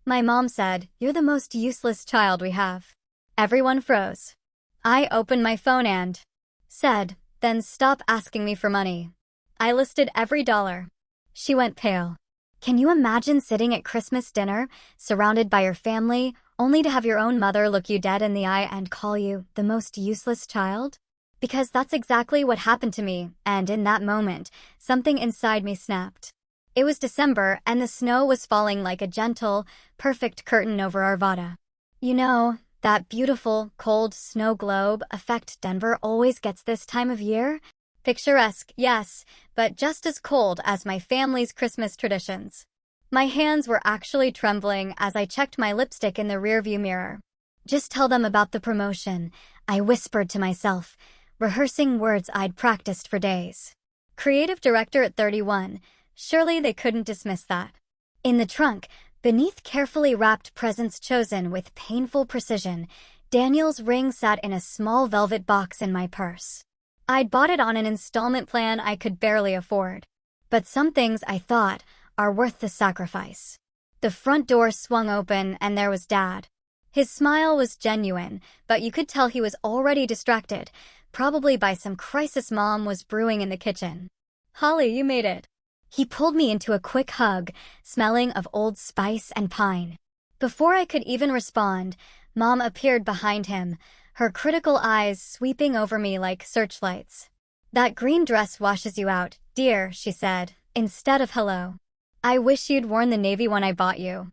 My mom said, "You're the most useless child we have." Everyone froze. I opened my phone and said, "Then stop asking me for money." I listed every dollar. She went pale. Can you imagine sitting at Christmas dinner, surrounded by your family, only to have your own mother look you dead in the eye and call you the most useless child? Because that's exactly what happened to me, and in that moment, something inside me snapped. It was December, and the snow was falling like a gentle, perfect curtain over Arvada. You know, that beautiful, cold snow globe effect Denver always gets this time of year? Picturesque, yes, but just as cold as my family's Christmas traditions. My hands were actually trembling as I checked my lipstick in the rearview mirror. Just tell them about the promotion, I whispered to myself, rehearsing words I'd practiced for days. Creative director at 31, surely they couldn't dismiss that. In the trunk, beneath carefully wrapped presents chosen with painful precision, Daniel's ring sat in a small velvet box in my purse. I'd bought it on an installment plan I could barely afford. But some things, I thought, are worth the sacrifice. The front door swung open and there was Dad. His smile was genuine, but you could tell he was already distracted, probably by some crisis Mom was brewing in the kitchen. "Holly, you made it." He pulled me into a quick hug, smelling of Old Spice and pine. Before I could even respond, Mom appeared behind him, her critical eyes sweeping over me like searchlights. "That green dress washes you out, dear," she said, instead of hello. "I wish you'd worn the navy one I bought you."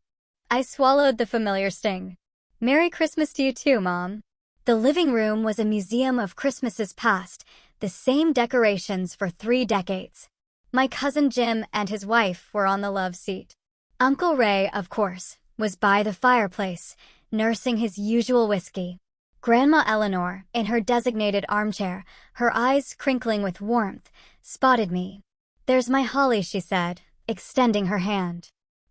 I swallowed the familiar sting. "Merry Christmas to you too, Mom." The living room was a museum of Christmases past, the same decorations for 3 decades. My cousin Jim and his wife were on the love seat. Uncle Ray, of course, was by the fireplace, nursing his usual whiskey. Grandma Eleanor, in her designated armchair, her eyes crinkling with warmth, spotted me. "There's my Holly," she said, extending her hand.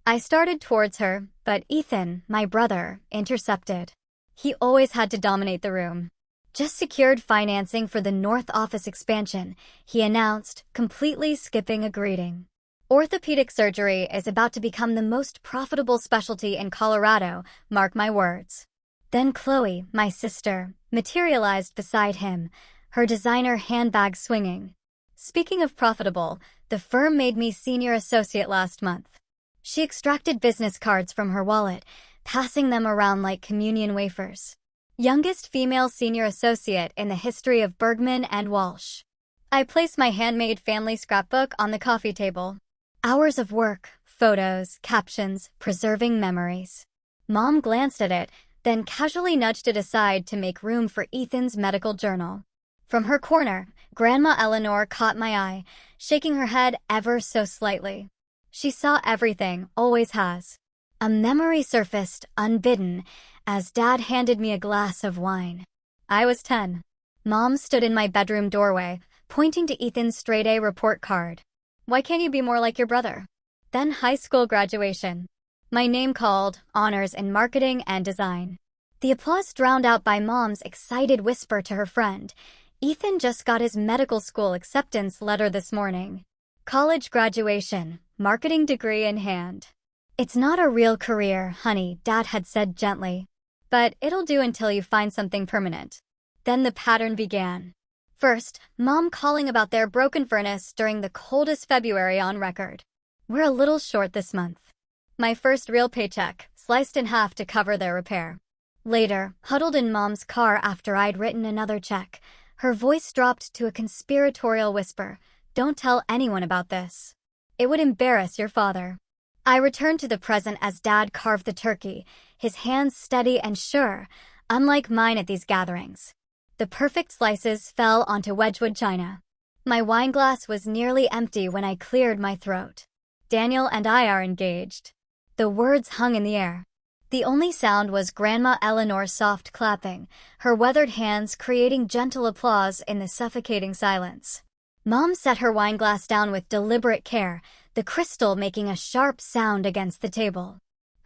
I started towards her, but Ethan, my brother, intercepted. He always had to dominate the room. "Just secured financing for the North Office expansion," he announced, completely skipping a greeting. "Orthopedic surgery is about to become the most profitable specialty in Colorado, mark my words." Then Chloe, my sister, materialized beside him, her designer handbag swinging. "Speaking of profitable, the firm made me senior associate last month." She extracted business cards from her wallet, passing them around like communion wafers. "Youngest female senior associate in the history of Bergman and Walsh." I placed my handmade family scrapbook on the coffee table. Hours of work, photos, captions, preserving memories. Mom glanced at it, then casually nudged it aside to make room for Ethan's medical journal. From her corner, Grandma Eleanor caught my eye, shaking her head ever so slightly. She saw everything, always has. A memory surfaced, unbidden, as Dad handed me a glass of wine. I was 10. Mom stood in my bedroom doorway, pointing to Ethan's straight-A report card. "Why can't you be more like your brother?" Then high school graduation. My name called, honors in marketing and design. The applause drowned out by Mom's excited whisper to her friend. "Ethan just got his medical school acceptance letter this morning. College graduation, marketing degree in hand." "It's not a real career, honey," Dad had said gently. "But it'll do until you find something permanent." Then the pattern began. First, Mom calling about their broken furnace during the coldest February on record. "We're a little short this month." My first real paycheck, sliced in half to cover their repair. Later, huddled in Mom's car after I'd written another check, her voice dropped to a conspiratorial whisper. "Don't tell anyone about this. It would embarrass your father." I returned to the present as Dad carved the turkey, his hands steady and sure, unlike mine at these gatherings. The perfect slices fell onto Wedgwood china. My wine glass was nearly empty when I cleared my throat. "Daniel and I are engaged." The words hung in the air. The only sound was Grandma Eleanor's soft clapping, her weathered hands creating gentle applause in the suffocating silence. Mom set her wine glass down with deliberate care, the crystal making a sharp sound against the table.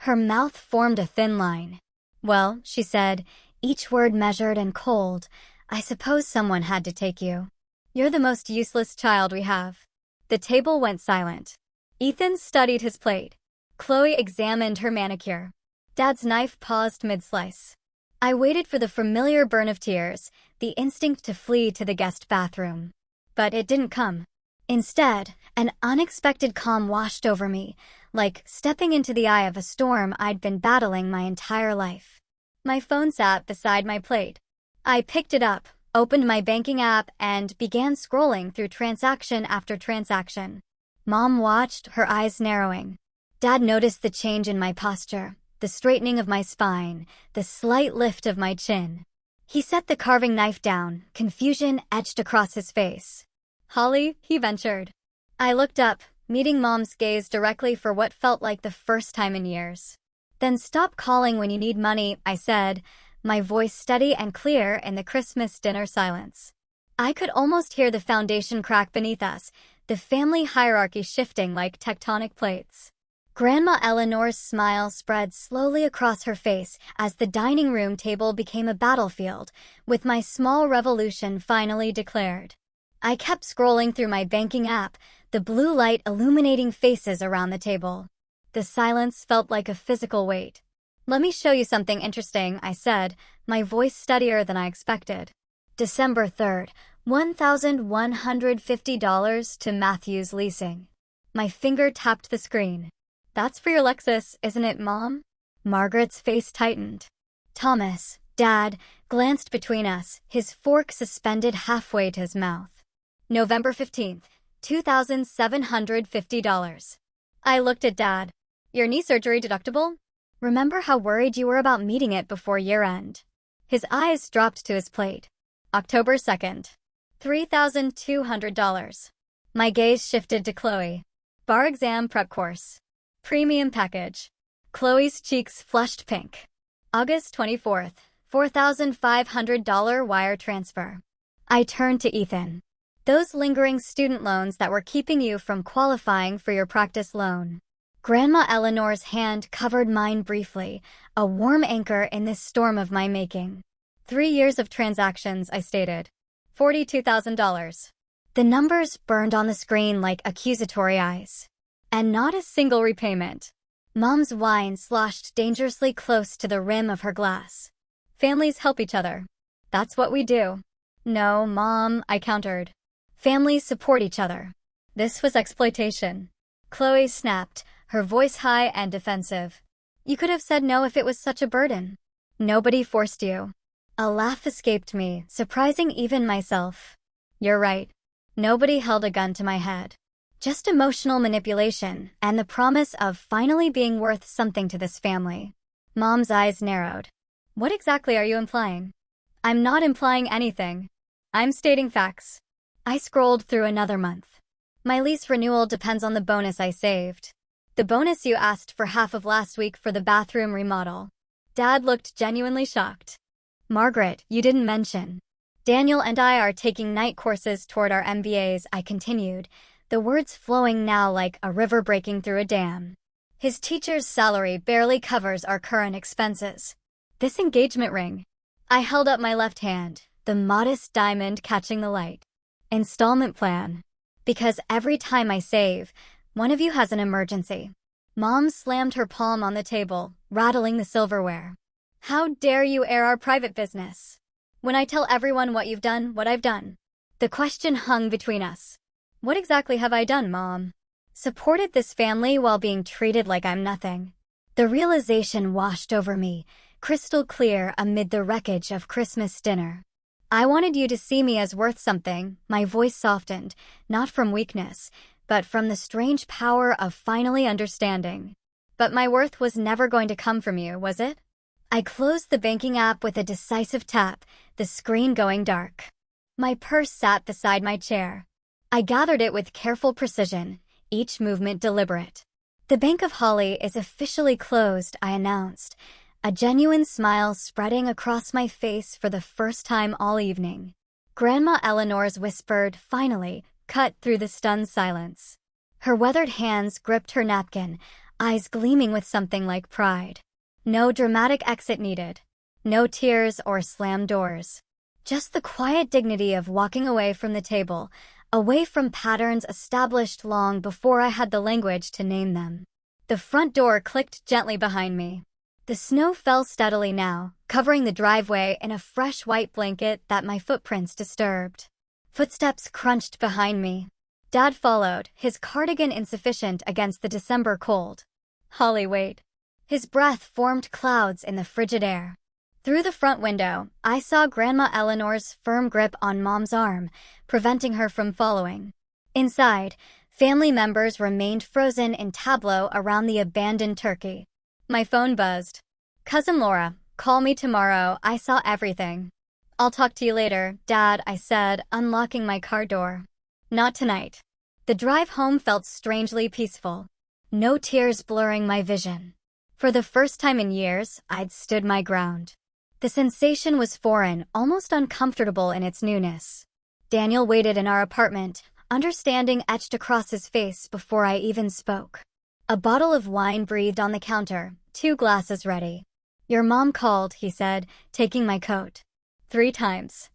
Her mouth formed a thin line. "Well," she said, each word measured and cold, "I suppose someone had to take you. You're the most useless child we have." The table went silent. Ethan studied his plate. Chloe examined her manicure. Dad's knife paused mid-slice. I waited for the familiar burn of tears, the instinct to flee to the guest bathroom. But it didn't come. Instead, an unexpected calm washed over me, like stepping into the eye of a storm I'd been battling my entire life. My phone sat beside my plate. I picked it up, opened my banking app, and began scrolling through transaction after transaction. Mom watched, her eyes narrowing. Dad noticed the change in my posture, the straightening of my spine, the slight lift of my chin. He set the carving knife down, confusion etched across his face. "Holly," he ventured. I looked up, meeting Mom's gaze directly for what felt like the first time in years. "Then stop calling when you need money," I said, my voice steady and clear in the Christmas dinner silence. I could almost hear the foundation crack beneath us, the family hierarchy shifting like tectonic plates. Grandma Eleanor's smile spread slowly across her face as the dining room table became a battlefield, with my small revolution finally declared. I kept scrolling through my banking app, the blue light illuminating faces around the table. The silence felt like a physical weight. "Let me show you something interesting," I said, my voice steadier than I expected. December 3rd, $1,150 to Matthews Leasing. My finger tapped the screen. "That's for your Lexus, isn't it, Mom?" Margaret's face tightened. Thomas, Dad, glanced between us, his fork suspended halfway to his mouth. November 15th, $2,750. I looked at Dad. "Your knee surgery deductible? Remember how worried you were about meeting it before year-end?" His eyes dropped to his plate. October 2nd, $3,200. My gaze shifted to Chloe. Bar exam prep course. Premium package. Chloe's cheeks flushed pink. August 24th, $4,500 wire transfer. I turned to Ethan. "Those lingering student loans that were keeping you from qualifying for your practice loan." Grandma Eleanor's hand covered mine briefly, a warm anchor in this storm of my making. 3 years of transactions, I stated. $42,000. The numbers burned on the screen like accusatory eyes. And not a single repayment. Mom's wine sloshed dangerously close to the rim of her glass. "Families help each other. That's what we do." "No, Mom," I countered. "Families support each other." This was exploitation. Chloe snapped, her voice high and defensive. "You could have said no if it was such a burden. Nobody forced you." A laugh escaped me, surprising even myself. "You're right. Nobody held a gun to my head. Just emotional manipulation and the promise of finally being worth something to this family." Mom's eyes narrowed. "What exactly are you implying?" "I'm not implying anything. I'm stating facts." I scrolled through another month. "My lease renewal depends on the bonus I saved." "The bonus you asked for half of last week for the bathroom remodel." Dad looked genuinely shocked. "Margaret, you didn't mention. Daniel and I are taking night courses toward our MBAs," I continued, the words flowing now like a river breaking through a dam. "His teacher's salary barely covers our current expenses. This engagement ring." I held up my left hand, the modest diamond catching the light. "Installment plan. Because every time I save, one of you has an emergency." Mom slammed her palm on the table, rattling the silverware. "How dare you air our private business? When I tell everyone what you've done, what I've done." The question hung between us. What exactly have I done, Mom? Supported this family while being treated like I'm nothing. The realization washed over me, crystal clear amid the wreckage of Christmas dinner. "I wanted you to see me as worth something," my voice softened, not from weakness, but from the strange power of finally understanding. "But my worth was never going to come from you, was it?" I closed the banking app with a decisive tap, the screen going dark. My purse sat beside my chair. I gathered it with careful precision, each movement deliberate. "The Bank of Holly is officially closed," I announced, a genuine smile spreading across my face for the first time all evening. Grandma Eleanor's whispered, finally, cut through the stunned silence. Her weathered hands gripped her napkin, eyes gleaming with something like pride. No dramatic exit needed. No tears or slammed doors. Just the quiet dignity of walking away from the table, away from patterns established long before I had the language to name them. The front door clicked gently behind me. The snow fell steadily now, covering the driveway in a fresh white blanket that my footprints disturbed. Footsteps crunched behind me. Dad followed, his cardigan insufficient against the December cold. "Holly, wait." His breath formed clouds in the frigid air. Through the front window, I saw Grandma Eleanor's firm grip on Mom's arm, preventing her from following. Inside, family members remained frozen in tableau around the abandoned turkey. My phone buzzed. "Cousin Laura, call me tomorrow. I saw everything." "I'll talk to you later, Dad," I said, unlocking my car door. "Not tonight." The drive home felt strangely peaceful. No tears blurring my vision. For the first time in years, I'd stood my ground. The sensation was foreign, almost uncomfortable in its newness. Daniel waited in our apartment, understanding etched across his face before I even spoke. A bottle of wine breathed on the counter, 2 glasses ready. "Your mom called," he said, taking my coat. 3 times.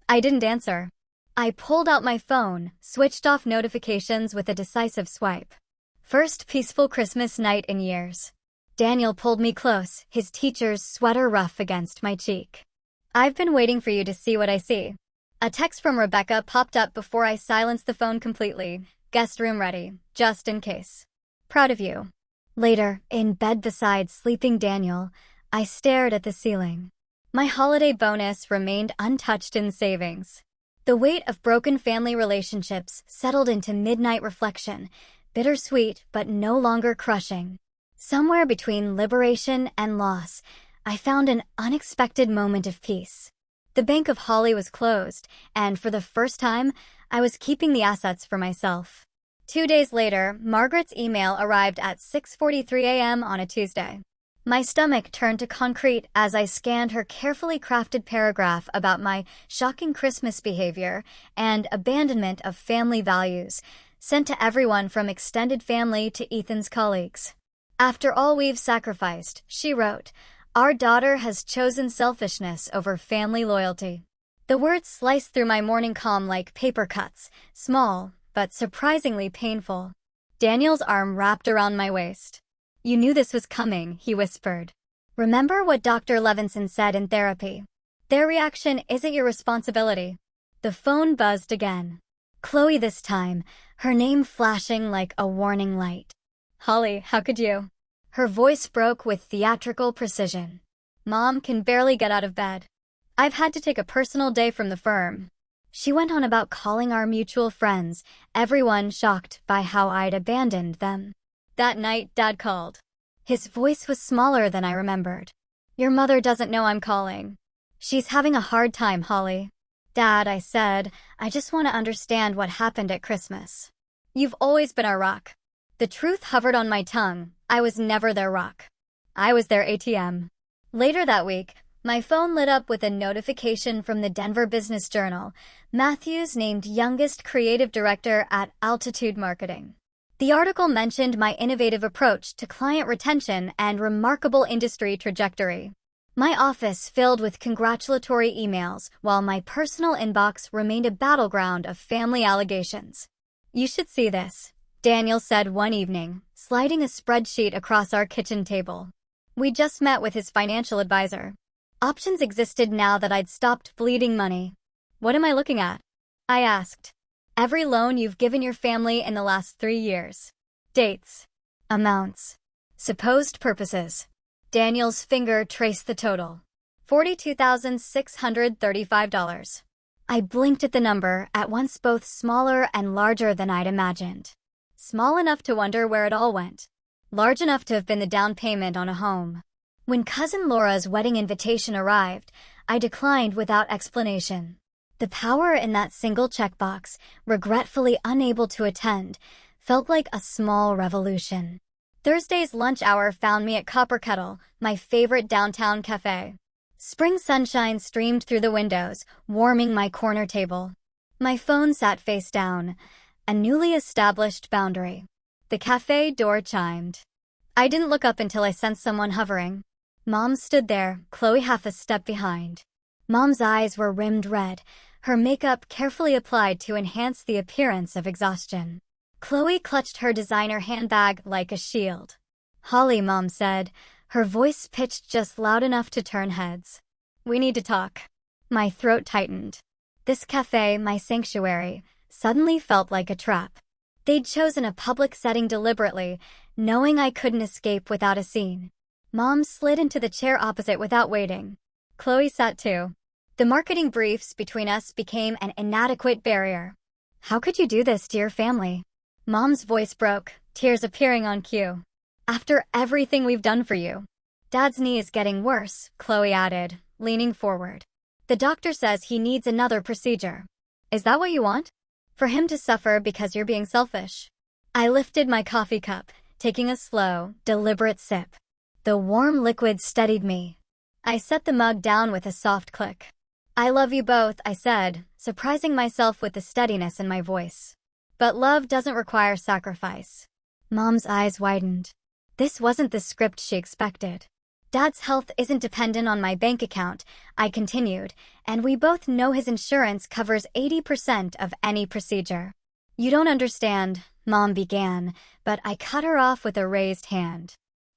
I didn't answer. I pulled out my phone, switched off notifications with a decisive swipe. First peaceful Christmas night in years. Daniel pulled me close, his teacher's sweater rough against my cheek. "I've been waiting for you to see what I see." A text from Rebecca popped up before I silenced the phone completely. "Guest room ready, just in case. Proud of you." Later, in bed beside sleeping Daniel, I stared at the ceiling. My holiday bonus remained untouched in savings. The weight of broken family relationships settled into midnight reflection, bittersweet but no longer crushing. Somewhere between liberation and loss, I found an unexpected moment of peace. The bank of Holly was closed, and for the first time, I was keeping the assets for myself. 2 days later, Margaret's email arrived at 6:43 a.m. on a Tuesday. My stomach turned to concrete as I scanned her carefully crafted paragraph about my shocking Christmas behavior and abandonment of family values, sent to everyone from extended family to Ethan's colleagues. "After all we've sacrificed," she wrote, "our daughter has chosen selfishness over family loyalty." The words sliced through my morning calm like paper cuts, small, but surprisingly painful. Daniel's arm wrapped around my waist. "You knew this was coming," he whispered. "Remember what Dr. Levinson said in therapy. Their reaction isn't your responsibility." The phone buzzed again. Chloe this time, her name flashing like a warning light. "Holly, how could you?" Her voice broke with theatrical precision. "Mom can barely get out of bed. I've had to take a personal day from the firm." She went on about calling our mutual friends, everyone shocked by how I'd abandoned them. That night, Dad called. His voice was smaller than I remembered. "Your mother doesn't know I'm calling. She's having a hard time, Holly." "Dad," I said, "I just want to understand what happened at Christmas." "You've always been our rock." The truth hovered on my tongue. I was never their rock. I was their ATM. Later that week, my phone lit up with a notification from the Denver Business Journal. Matthews named youngest creative director at Altitude Marketing. The article mentioned my innovative approach to client retention and remarkable industry trajectory. My office filled with congratulatory emails, while my personal inbox remained a battleground of family allegations. "You should see this," Daniel said one evening, sliding a spreadsheet across our kitchen table. We just met with his financial advisor. Options existed now that I'd stopped bleeding money. "What am I looking at?" I asked. "Every loan you've given your family in the last 3 years. Dates. Amounts. Supposed purposes." Daniel's finger traced the total. $42,635. I blinked at the number, at once both smaller and larger than I'd imagined. Small enough to wonder where it all went. Large enough to have been the down payment on a home. When Cousin Laura's wedding invitation arrived, I declined without explanation. The power in that single checkbox, regretfully unable to attend, felt like a small revolution. Thursday's lunch hour found me at Copper Kettle, my favorite downtown cafe. Spring sunshine streamed through the windows, warming my corner table. My phone sat face down, a newly established boundary. The cafe door chimed. I didn't look up until I sensed someone hovering. Mom stood there, Chloe half a step behind. Mom's eyes were rimmed red, her makeup carefully applied to enhance the appearance of exhaustion. Chloe clutched her designer handbag like a shield. "Holly," Mom said, her voice pitched just loud enough to turn heads. "We need to talk." My throat tightened. This cafe, my sanctuary, suddenly felt like a trap. They'd chosen a public setting deliberately, knowing I couldn't escape without a scene. Mom slid into the chair opposite without waiting. Chloe sat too. The marketing briefs between us became an inadequate barrier. "How could you do this to your family?" Mom's voice broke, tears appearing on cue. "After everything we've done for you." "Dad's knee is getting worse," Chloe added, leaning forward. "The doctor says he needs another procedure." "Is that what you want? For him to suffer because you're being selfish?" I lifted my coffee cup, taking a slow, deliberate sip. The warm liquid steadied me. I set the mug down with a soft click. "I love you both," I said, surprising myself with the steadiness in my voice. "But love doesn't require sacrifice." Mom's eyes widened. This wasn't the script she expected. "Dad's health isn't dependent on my bank account," I continued, "and we both know his insurance covers 80% of any procedure." "You don't understand," Mom began, but I cut her off with a raised hand.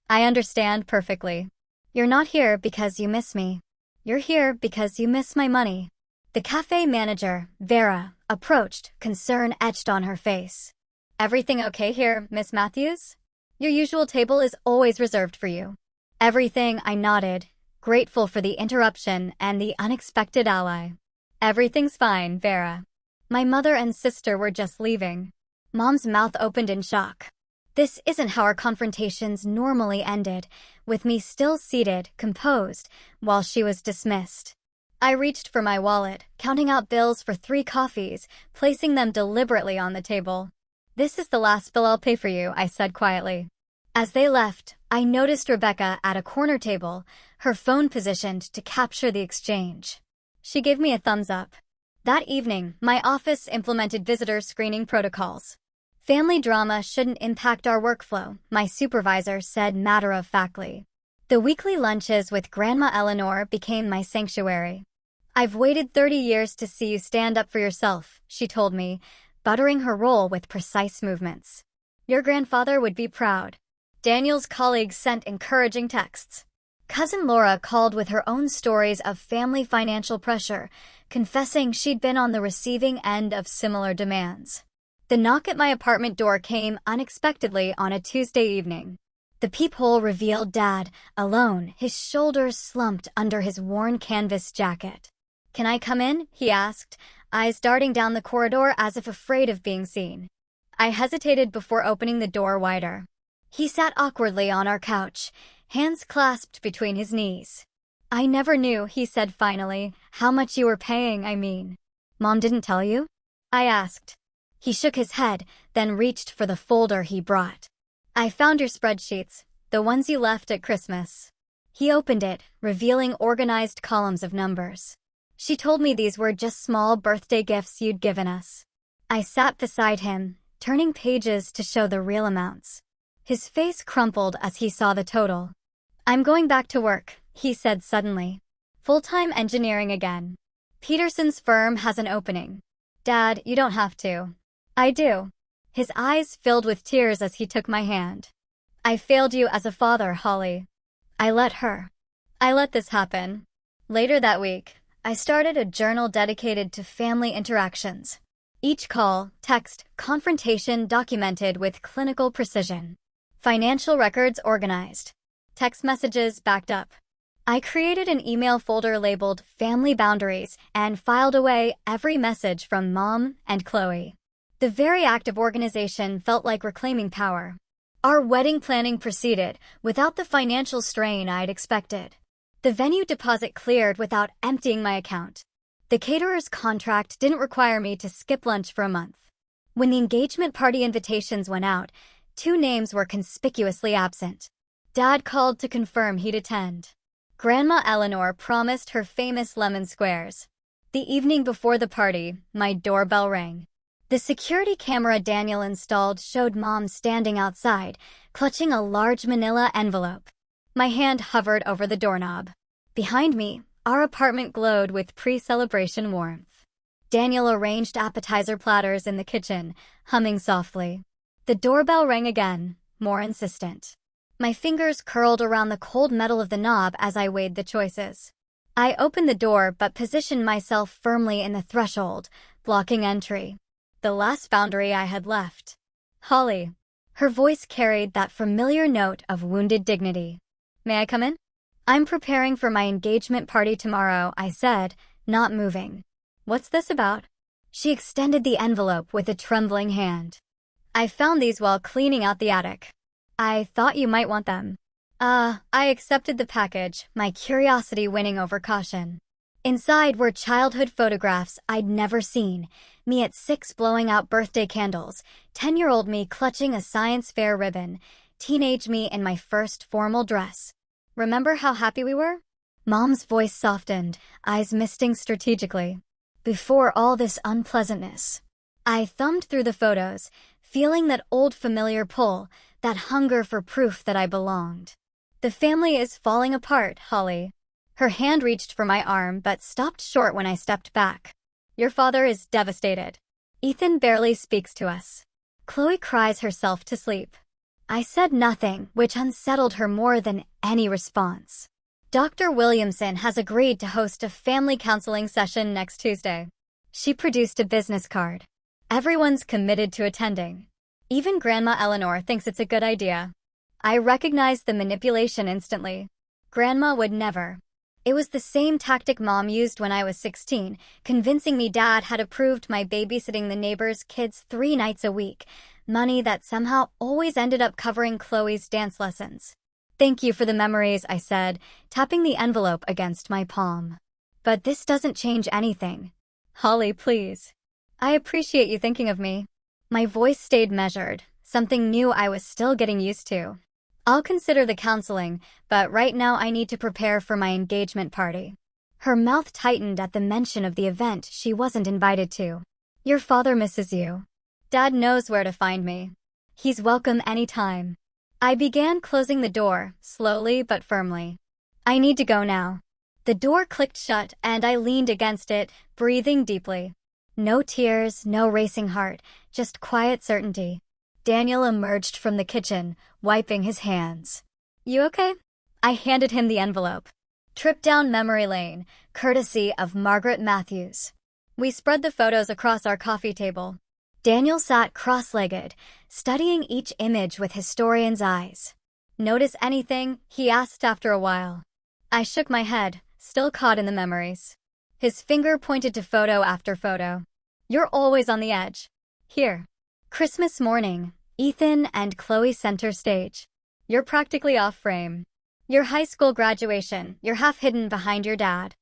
"I understand perfectly. You're not here because you miss me. You're here because you miss my money." The cafe manager, Vera, approached, concern etched on her face. "Everything okay here, Miss Matthews? Your usual table is always reserved for you." "Everything," I nodded, grateful for the interruption and the unexpected ally. "Everything's fine, Vera. My mother and sister were just leaving." Mom's mouth opened in shock. This isn't how our confrontations normally ended, with me still seated, composed, while she was dismissed. I reached for my wallet, counting out bills for 3 coffees, placing them deliberately on the table. "This is the last bill I'll pay for you," I said quietly. As they left, I noticed Rebecca at a corner table, her phone positioned to capture the exchange. She gave me a thumbs up. That evening, my office implemented visitor screening protocols. "Family drama shouldn't impact our workflow," my supervisor said matter-of-factly. The weekly lunches with Grandma Eleanor became my sanctuary. "I've waited 30 years to see you stand up for yourself," she told me, buttering her roll with precise movements. "Your grandfather would be proud." Daniel's colleagues sent encouraging texts. Cousin Laura called with her own stories of family financial pressure, confessing she'd been on the receiving end of similar demands. The knock at my apartment door came unexpectedly on a Tuesday evening. The peephole revealed Dad, alone, his shoulders slumped under his worn canvas jacket. "Can I come in?" he asked, eyes darting down the corridor as if afraid of being seen. I hesitated before opening the door wider. He sat awkwardly on our couch, hands clasped between his knees. "I never knew," he said finally, "how much you were paying, I mean." "Mom didn't tell you?" I asked. He shook his head, then reached for the folder he brought. "I found your spreadsheets, the ones you left at Christmas." He opened it, revealing organized columns of numbers. "She told me these were just small birthday gifts you'd given us." I sat beside him, turning pages to show the real amounts. His face crumpled as he saw the total. "I'm going back to work," he said suddenly. "Full-time engineering again. Peterson's firm has an opening." "Dad, you don't have to." "I do." His eyes filled with tears as he took my hand. "I failed you as a father, Holly. I let this happen." Later that week, I started a journal dedicated to family interactions. Each call, text, confrontation documented with clinical precision. Financial records organized. Text messages backed up. I created an email folder labeled Family Boundaries and filed away every message from Mom and Chloe. The very act of organization felt like reclaiming power. Our wedding planning proceeded without the financial strain I'd expected. The venue deposit cleared without emptying my account. The caterer's contract didn't require me to skip lunch for a month. When the engagement party invitations went out, 2 names were conspicuously absent. Dad called to confirm he'd attend. Grandma Eleanor promised her famous lemon squares. The evening before the party, my doorbell rang. The security camera Daniel installed showed Mom standing outside, clutching a large manila envelope. My hand hovered over the doorknob. Behind me, our apartment glowed with pre-celebration warmth. Daniel arranged appetizer platters in the kitchen, humming softly. The doorbell rang again, more insistent. My fingers curled around the cold metal of the knob as I weighed the choices. I opened the door but positioned myself firmly in the threshold, blocking entry. The last boundary I had left. Holly. Her voice carried that familiar note of wounded dignity. May I come in? I'm preparing for my engagement party tomorrow, I said, not moving. What's this about? She extended the envelope with a trembling hand. I found these while cleaning out the attic. I thought you might want them. I accepted the package, my curiosity winning over caution. Inside were childhood photographs I'd never seen, me at 6 blowing out birthday candles, 10-year-old me clutching a science fair ribbon, teenage me in my first formal dress. Remember how happy we were? Mom's voice softened, eyes misting strategically. Before all this unpleasantness. I thumbed through the photos, feeling that old familiar pull, that hunger for proof that I belonged. The family is falling apart, Holly. Her hand reached for my arm but stopped short when I stepped back. Your father is devastated. Ethan barely speaks to us. Chloe cries herself to sleep. I said nothing, which unsettled her more than any response. Dr. Williamson has agreed to host a family counseling session next Tuesday. She produced a business card. Everyone's committed to attending. Even Grandma Eleanor thinks it's a good idea. I recognized the manipulation instantly. Grandma would never. It was the same tactic Mom used when I was 16, convincing me Dad had approved my babysitting the neighbors' kids 3 nights a week, money that somehow always ended up covering Chloe's dance lessons. Thank you for the memories, I said, tapping the envelope against my palm. But this doesn't change anything. Holly, please. I appreciate you thinking of me. My voice stayed measured, something new I was still getting used to. I'll consider the counseling, but right now I need to prepare for my engagement party. Her mouth tightened at the mention of the event she wasn't invited to. Your father misses you. Dad knows where to find me. He's welcome anytime. I began closing the door, slowly but firmly. I need to go now. The door clicked shut and I leaned against it, breathing deeply. No tears, no racing heart, just quiet certainty. Daniel emerged from the kitchen, wiping his hands. You okay? I handed him the envelope. Trip down memory lane, courtesy of Margaret Matthews. We spread the photos across our coffee table. Daniel sat cross-legged, studying each image with historian's eyes. Notice anything? He asked after a while. I shook my head, still caught in the memories. His finger pointed to photo after photo. You're always on the edge. Here. Christmas morning, Ethan and Chloe center stage. You're practically off frame. Your high school graduation, you're half hidden behind your dad.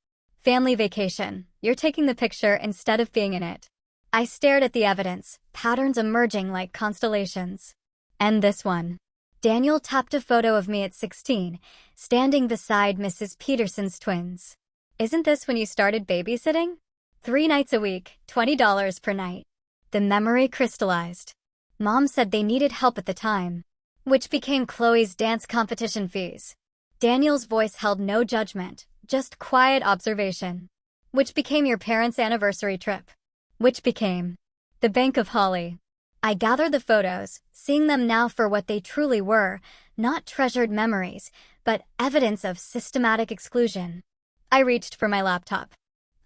Family vacation, you're taking the picture instead of being in it. I stared at the evidence, patterns emerging like constellations. And this one. Daniel tapped a photo of me at 16, standing beside Mrs. Peterson's twins. Isn't this when you started babysitting? 3 nights a week, $20 per night. The memory crystallized. Mom said they needed help at the time, which became Chloe's dance competition fees. Daniel's voice held no judgment, just quiet observation. Which became your parents' anniversary trip. Which became the Bank of Holly. I gathered the photos, seeing them now for what they truly were, not treasured memories, but evidence of systematic exclusion. I reached for my laptop.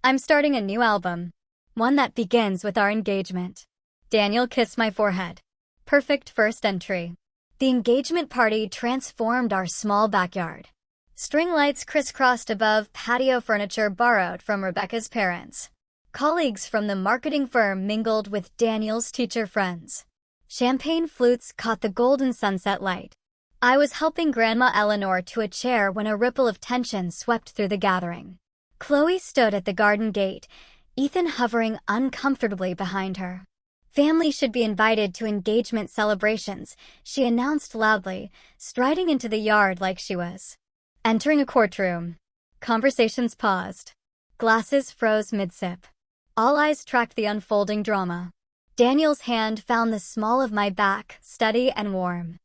I'm starting a new album. One that begins with our engagement. Daniel kissed my forehead. Perfect first entry. The engagement party transformed our small backyard. String lights crisscrossed above patio furniture borrowed from Rebecca's parents. Colleagues from the marketing firm mingled with Daniel's teacher friends. Champagne flutes caught the golden sunset light. I was helping Grandma Eleanor to a chair when a ripple of tension swept through the gathering. Chloe stood at the garden gate, Ethan hovering uncomfortably behind her. Family should be invited to engagement celebrations, she announced loudly, striding into the yard like she was entering a courtroom. Conversations paused. Glasses froze mid-sip. All eyes tracked the unfolding drama. Daniel's hand found the small of my back, steady and warm.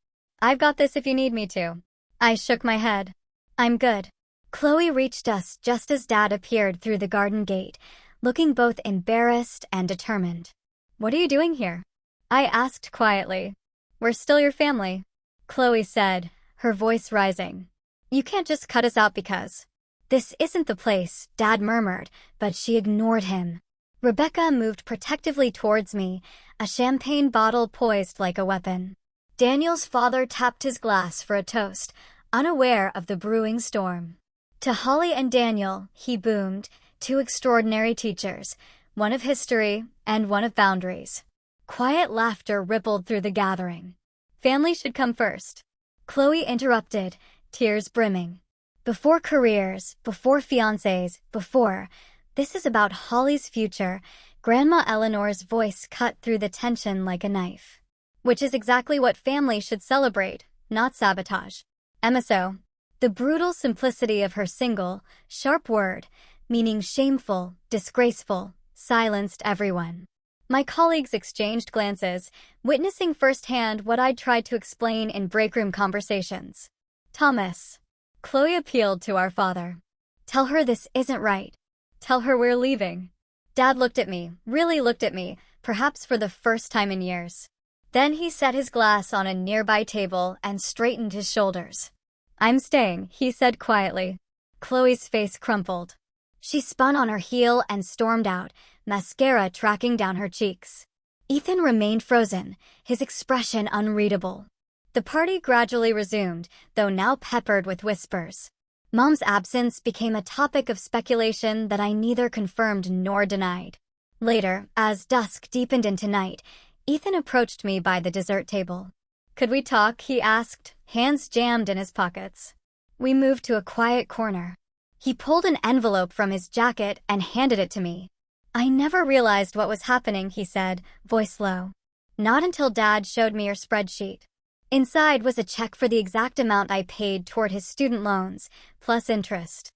I've got this if you need me to. I shook my head. I'm good. Chloe reached us just as Dad appeared through the garden gate, looking both embarrassed and determined. What are you doing here? I asked quietly. We're still your family, Chloe said, her voice rising. "You can't just cut us out because—" "This isn't the place," Dad murmured, but she ignored him. Rebecca moved protectively towards me, a champagne bottle poised like a weapon. Daniel's father tapped his glass for a toast, unaware of the brewing storm. "To Holly and Daniel," he boomed, "two extraordinary teachers, one of history and one of boundaries." Quiet laughter rippled through the gathering. "Family should come first," Chloe interrupted, tears brimming. "Before careers, before fiancés, before— this is about Holly's future," Grandma Eleanor's voice cut through the tension like a knife. "Which is exactly what family should celebrate, not sabotage." MSO. The brutal simplicity of her single, sharp word, meaning shameful, disgraceful, silenced everyone. My colleagues exchanged glances, witnessing firsthand what I'd tried to explain in breakroom conversations. "Thomas," Chloe appealed to our father. "Tell her this isn't right. Tell her we're leaving." Dad looked at me, really looked at me, perhaps for the first time in years. Then he set his glass on a nearby table and straightened his shoulders. "I'm staying," he said quietly. Chloe's face crumpled. She spun on her heel and stormed out, mascara tracking down her cheeks. Ethan remained frozen, his expression unreadable. The party gradually resumed, though now peppered with whispers. Mom's absence became a topic of speculation that I neither confirmed nor denied. Later, as dusk deepened into night, Ethan approached me by the dessert table. "Could we talk?" he asked, hands jammed in his pockets. We moved to a quiet corner. He pulled an envelope from his jacket and handed it to me. "I never realized what was happening," he said, voice low. "Not until Dad showed me your spreadsheet." Inside was a check for the exact amount I paid toward his student loans, plus interest.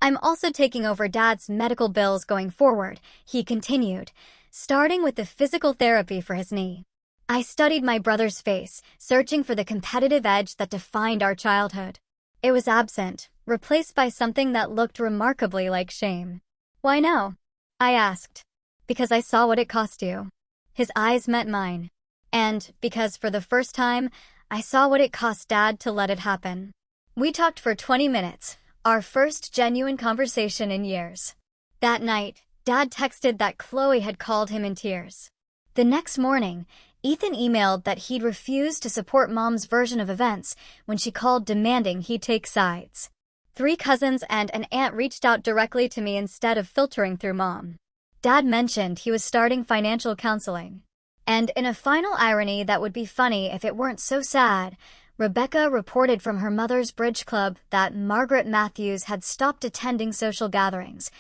"I'm also taking over Dad's medical bills going forward," he continued, starting with the physical therapy for his knee. I studied my brother's face, searching for the competitive edge that defined our childhood. It was absent, replaced by something that looked remarkably like shame. "Why no?" I asked. "Because I saw what it cost you." His eyes met mine. "And because for the first time, I saw what it cost Dad to let it happen." We talked for 20 minutes, our first genuine conversation in years. That night, Dad texted that Chloe had called him in tears. The next morning, Ethan emailed that he'd refused to support Mom's version of events when she called demanding he take sides. 3 cousins and an aunt reached out directly to me instead of filtering through Mom. Dad mentioned he was starting financial counseling. And in a final irony that would be funny if it weren't so sad, Rebecca reported from her mother's bridge club that Margaret Matthews had stopped attending social gatherings,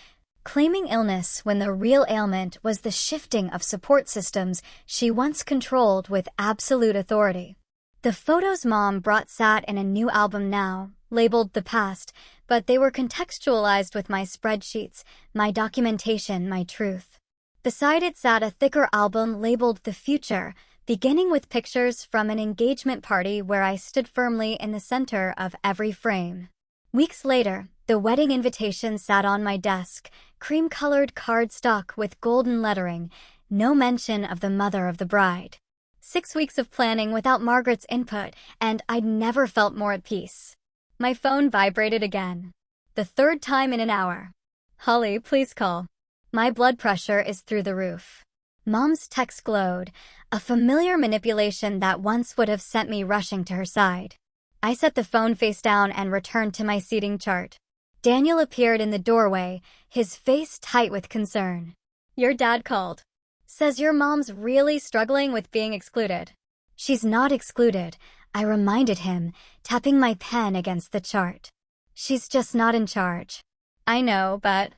claiming illness when the real ailment was the shifting of support systems she once controlled with absolute authority. The photos Mom brought sat in a new album now, labeled The Past, but they were contextualized with my spreadsheets, my documentation, my truth. Beside it sat a thicker album labeled The Future, beginning with pictures from an engagement party where I stood firmly in the center of every frame. Weeks later, the wedding invitation sat on my desk, cream-colored cardstock with golden lettering, no mention of the mother of the bride. 6 weeks of planning without Margaret's input, and I'd never felt more at peace. My phone vibrated again. The 3rd time in an hour. "Holly, please call. My blood pressure is through the roof." Mom's text glowed, a familiar manipulation that once would have sent me rushing to her side. I set the phone face down and returned to my seating chart. Daniel appeared in the doorway, his face tight with concern. "Your dad called. Says your mom's really struggling with being excluded." "She's not excluded," I reminded him, tapping my pen against the chart. "She's just not in charge." "I know, but—"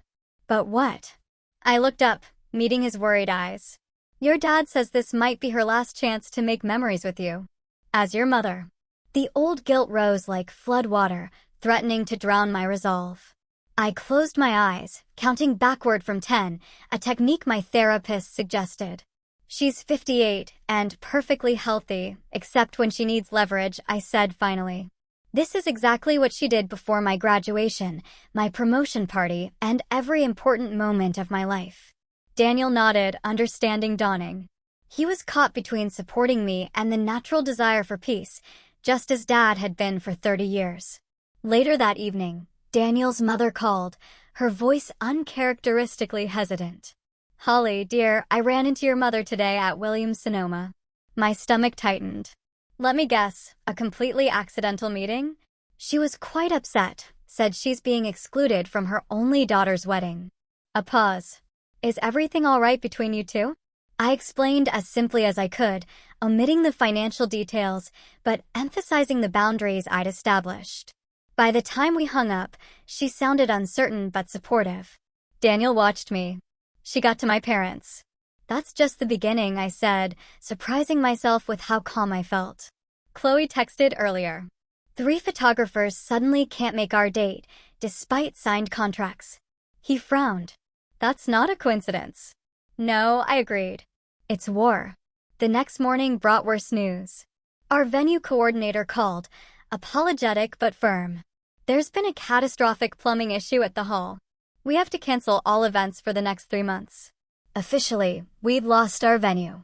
"But what?" I looked up, meeting his worried eyes. "Your dad says this might be her last chance to make memories with you. As your mother." The old guilt rose like flood water, threatening to drown my resolve. I closed my eyes, counting backward from 10, a technique my therapist suggested. "She's 58 and perfectly healthy, except when she needs leverage," I said finally. "This is exactly what she did before my graduation, my promotion party, and every important moment of my life." Daniel nodded, understanding dawning. He was caught between supporting me and the natural desire for peace, just as Dad had been for 30 years. Later that evening, Daniel's mother called, her voice uncharacteristically hesitant. "Holly, dear, I ran into your mother today at Williams-Sonoma." My stomach tightened. Let me guess, a completely accidental meeting? She was quite upset, said she's being excluded from her only daughter's wedding. A pause. "Is everything all right between you two?" I explained as simply as I could, omitting the financial details, but emphasizing the boundaries I'd established. By the time we hung up, she sounded uncertain but supportive. Daniel watched me. "She got to my parents." "That's just the beginning," I said, surprising myself with how calm I felt. Chloe texted earlier. "3 photographers suddenly can't make our date, despite signed contracts." He frowned. "That's not a coincidence." "No," I agreed. "It's war." The next morning brought worse news. Our venue coordinator called, apologetic but firm. "There's been a catastrophic plumbing issue at the hall. We have to cancel all events for the next 3 months." Officially, we'd lost our venue.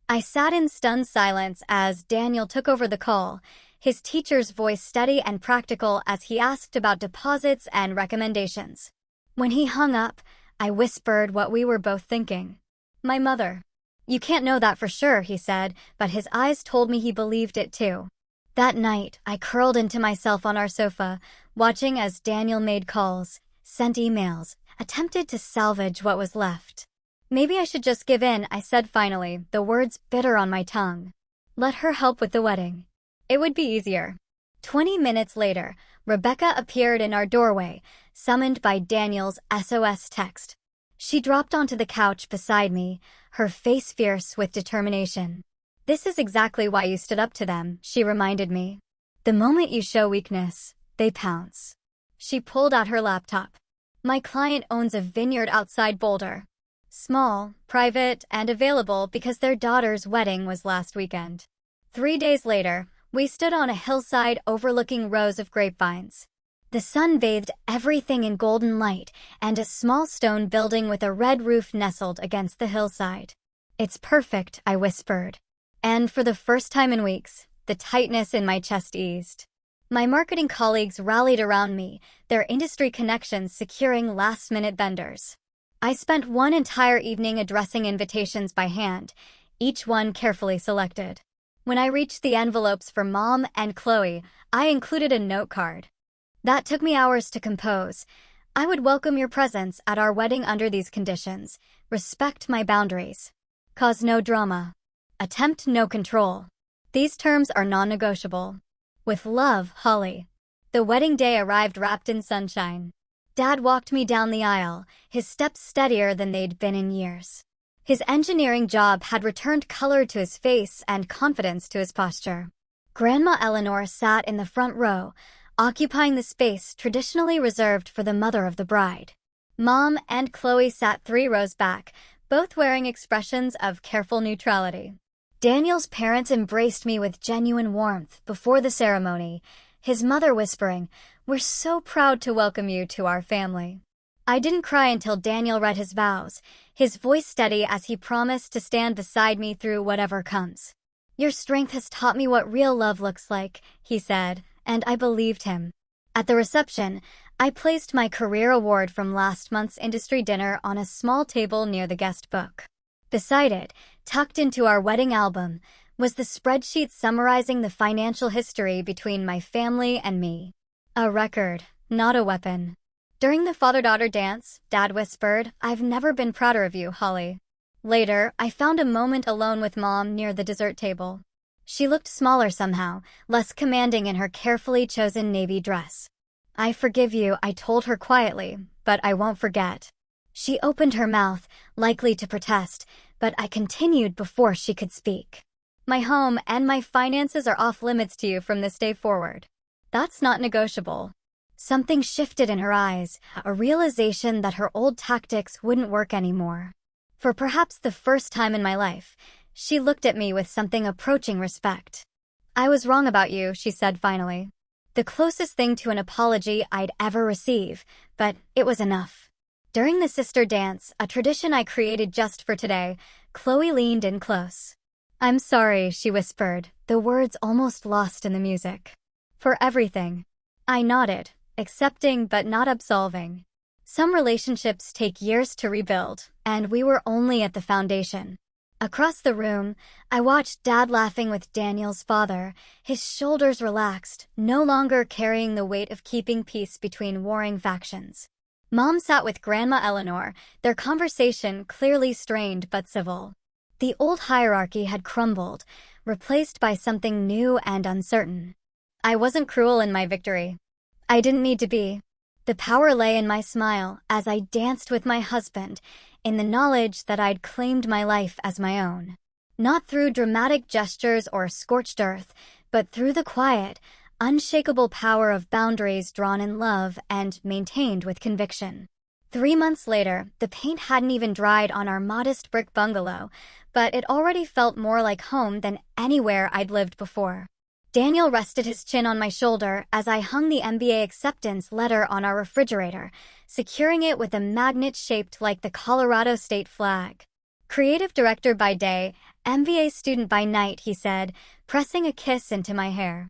I sat in stunned silence as Daniel took over the call, his teacher's voice steady and practical as he asked about deposits and recommendations. When he hung up, I whispered what we were both thinking. "My mother." "You can't know that for sure," he said, but his eyes told me he believed it too. That night, I curled into myself on our sofa, watching as Daniel made calls, sent emails, attempted to salvage what was left. "Maybe I should just give in," I said finally, the words bitter on my tongue. "Let her help with the wedding. It would be easier." 20 minutes later, Rebecca appeared in our doorway, summoned by Daniel's SOS text. She dropped onto the couch beside me, her face fierce with determination. "This is exactly why you stood up to them," she reminded me. "The moment you show weakness, they pounce." She pulled out her laptop. "My client owns a vineyard outside Boulder. Small, private, and available because their daughter's wedding was last weekend." 3 days later, we stood on a hillside overlooking rows of grapevines. The sun bathed everything in golden light, and a small stone building with a red roof nestled against the hillside. "It's perfect," I whispered. And for the first time in weeks, the tightness in my chest eased. My marketing colleagues rallied around me, their industry connections securing last-minute vendors. I spent one entire evening addressing invitations by hand, each one carefully selected. When I reached the envelopes for Mom and Chloe, I included a note card. "That took me hours to compose. I would welcome your presence at our wedding under these conditions. Respect my boundaries. Cause no drama. Attempt no control. These terms are non-negotiable. With love, Holly." The wedding day arrived wrapped in sunshine. Dad walked me down the aisle, his steps steadier than they'd been in years. His engineering job had returned color to his face and confidence to his posture. Grandma Eleanor sat in the front row, occupying the space traditionally reserved for the mother of the bride. Mom and Chloe sat 3 rows back, both wearing expressions of careful neutrality. Daniel's parents embraced me with genuine warmth before the ceremony, his mother whispering, "We're so proud to welcome you to our family." I didn't cry until Daniel read his vows, his voice steady as he promised to stand beside me through whatever comes. "Your strength has taught me what real love looks like," he said, and I believed him. At the reception, I placed my career award from last month's industry dinner on a small table near the guest book. Beside it, tucked into our wedding album, was the spreadsheet summarizing the financial history between my family and me. A record, not a weapon. During the father-daughter dance, Dad whispered, "I've never been prouder of you, Holly." Later, I found a moment alone with Mom near the dessert table. She looked smaller somehow, less commanding in her carefully chosen navy dress. "I forgive you," I told her quietly, "but I won't forget." She opened her mouth, likely to protest, but I continued before she could speak. "My home and my finances are off limits to you from this day forward. That's not negotiable." Something shifted in her eyes, a realization that her old tactics wouldn't work anymore. For perhaps the first time in my life, she looked at me with something approaching respect. "I was wrong about you," she said finally. The closest thing to an apology I'd ever receive, but it was enough. During the sister dance, a tradition I created just for today, Chloe leaned in close. I'm sorry, she whispered, the words almost lost in the music. For everything. I nodded, accepting but not absolving. Some relationships take years to rebuild, and we were only at the foundation. Across the room, I watched Dad laughing with Daniel's father, his shoulders relaxed, no longer carrying the weight of keeping peace between warring factions. Mom sat with Grandma Eleanor, their conversation clearly strained but civil. The old hierarchy had crumbled, replaced by something new and uncertain. I wasn't cruel in my victory. I didn't need to be. The power lay in my smile as I danced with my husband, in the knowledge that I'd claimed my life as my own. Not through dramatic gestures or scorched earth, but through the quiet, unshakable power of boundaries drawn in love and maintained with conviction. 3 months later, the paint hadn't even dried on our modest brick bungalow, but it already felt more like home than anywhere I'd lived before. Daniel rested his chin on my shoulder as I hung the MBA acceptance letter on our refrigerator, securing it with a magnet shaped like the Colorado state flag. Creative director by day, MBA student by night, he said, pressing a kiss into my hair.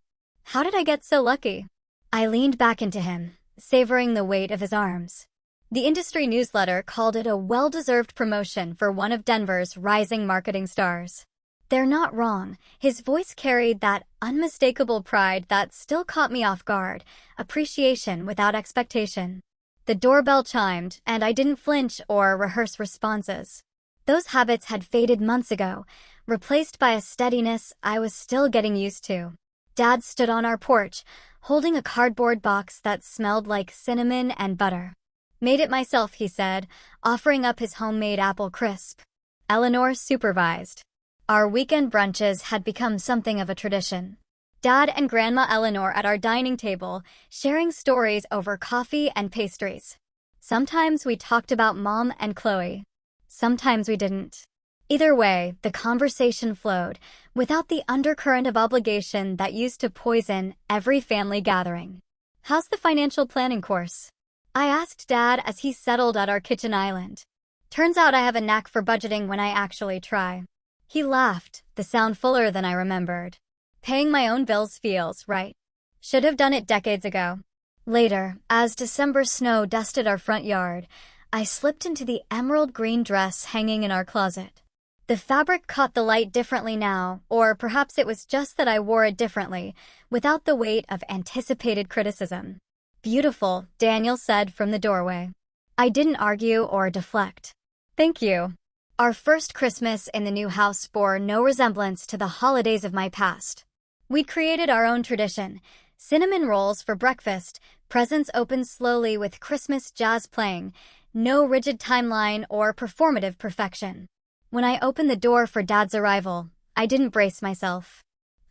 How did I get so lucky? I leaned back into him, savoring the weight of his arms. The industry newsletter called it a well-deserved promotion for one of Denver's rising marketing stars. They're not wrong. His voice carried that unmistakable pride that still caught me off guard, appreciation without expectation. The doorbell chimed, and I didn't flinch or rehearse responses. Those habits had faded months ago, replaced by a steadiness I was still getting used to. Dad stood on our porch, holding a cardboard box that smelled like cinnamon and butter. Made it myself, he said, offering up his homemade apple crisp. Eleanor supervised. Our weekend brunches had become something of a tradition. Dad and Grandma Eleanor at our dining table, sharing stories over coffee and pastries. Sometimes we talked about Mom and Chloe. Sometimes we didn't. Either way, the conversation flowed, without the undercurrent of obligation that used to poison every family gathering. How's the financial planning course? I asked Dad as he settled at our kitchen island. Turns out I have a knack for budgeting when I actually try. He laughed, the sound fuller than I remembered. Paying my own bills feels right. Should have done it decades ago. Later, as December snow dusted our front yard, I slipped into the emerald green dress hanging in our closet. The fabric caught the light differently now, or perhaps it was just that I wore it differently, without the weight of anticipated criticism. Beautiful, Daniel said from the doorway. I didn't argue or deflect. Thank you. Our first Christmas in the new house bore no resemblance to the holidays of my past. We'd created our own tradition. Cinnamon rolls for breakfast, presents opened slowly with Christmas jazz playing, no rigid timeline or performative perfection. When I opened the door for Dad's arrival, I didn't brace myself.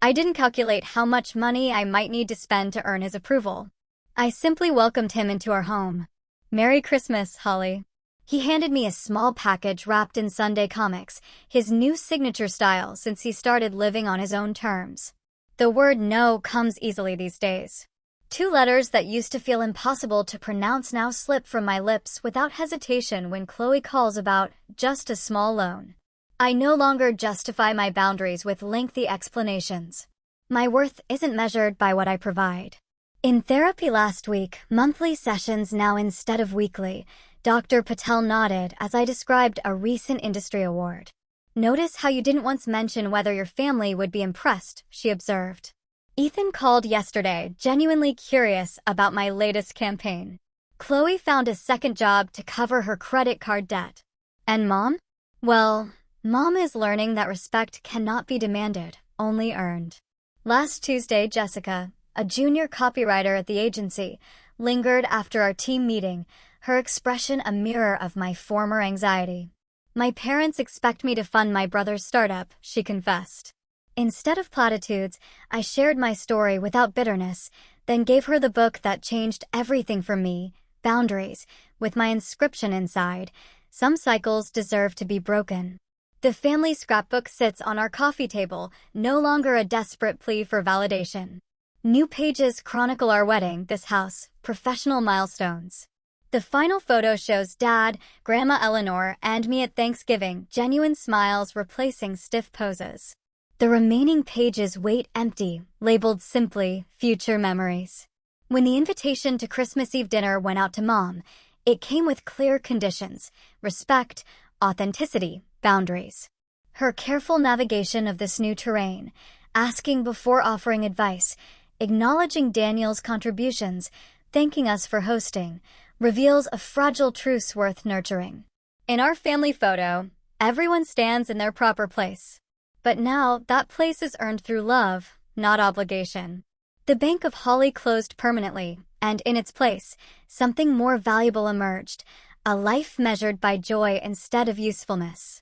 I didn't calculate how much money I might need to spend to earn his approval. I simply welcomed him into our home. Merry Christmas, Holly. He handed me a small package wrapped in Sunday comics, his new signature style since he started living on his own terms. The word no comes easily these days. 2 letters that used to feel impossible to pronounce now slip from my lips without hesitation when Chloe calls about just a small loan. I no longer justify my boundaries with lengthy explanations. My worth isn't measured by what I provide. In therapy last week, monthly sessions now instead of weekly, Dr. Patel nodded as I described a recent industry award. Notice how you didn't once mention whether your family would be impressed, she observed. Ethan called yesterday, genuinely curious about my latest campaign. Chloe found a second job to cover her credit card debt. And Mom? Well, Mom is learning that respect cannot be demanded, only earned. Last Tuesday, Jessica, a junior copywriter at the agency, lingered after our team meeting, her expression a mirror of my former anxiety. My parents expect me to fund my brother's startup, she confessed. Instead of platitudes, I shared my story without bitterness, then gave her the book that changed everything for me, Boundaries, with my inscription inside, some cycles deserve to be broken. The family scrapbook sits on our coffee table, no longer a desperate plea for validation. New pages chronicle our wedding, this house, professional milestones. The final photo shows Dad, Grandma Eleanor, and me at Thanksgiving, genuine smiles replacing stiff poses. The remaining pages wait empty, labeled simply Future Memories. When the invitation to Christmas Eve dinner went out to Mom, it came with clear conditions: respect, authenticity, boundaries. Her careful navigation of this new terrain, asking before offering advice, acknowledging Daniel's contributions, thanking us for hosting, reveals a fragile truce worth nurturing. In our family photo, everyone stands in their proper place. But now, that place is earned through love, not obligation. The bank of holly closed permanently, and in its place, something more valuable emerged, a life measured by joy instead of usefulness.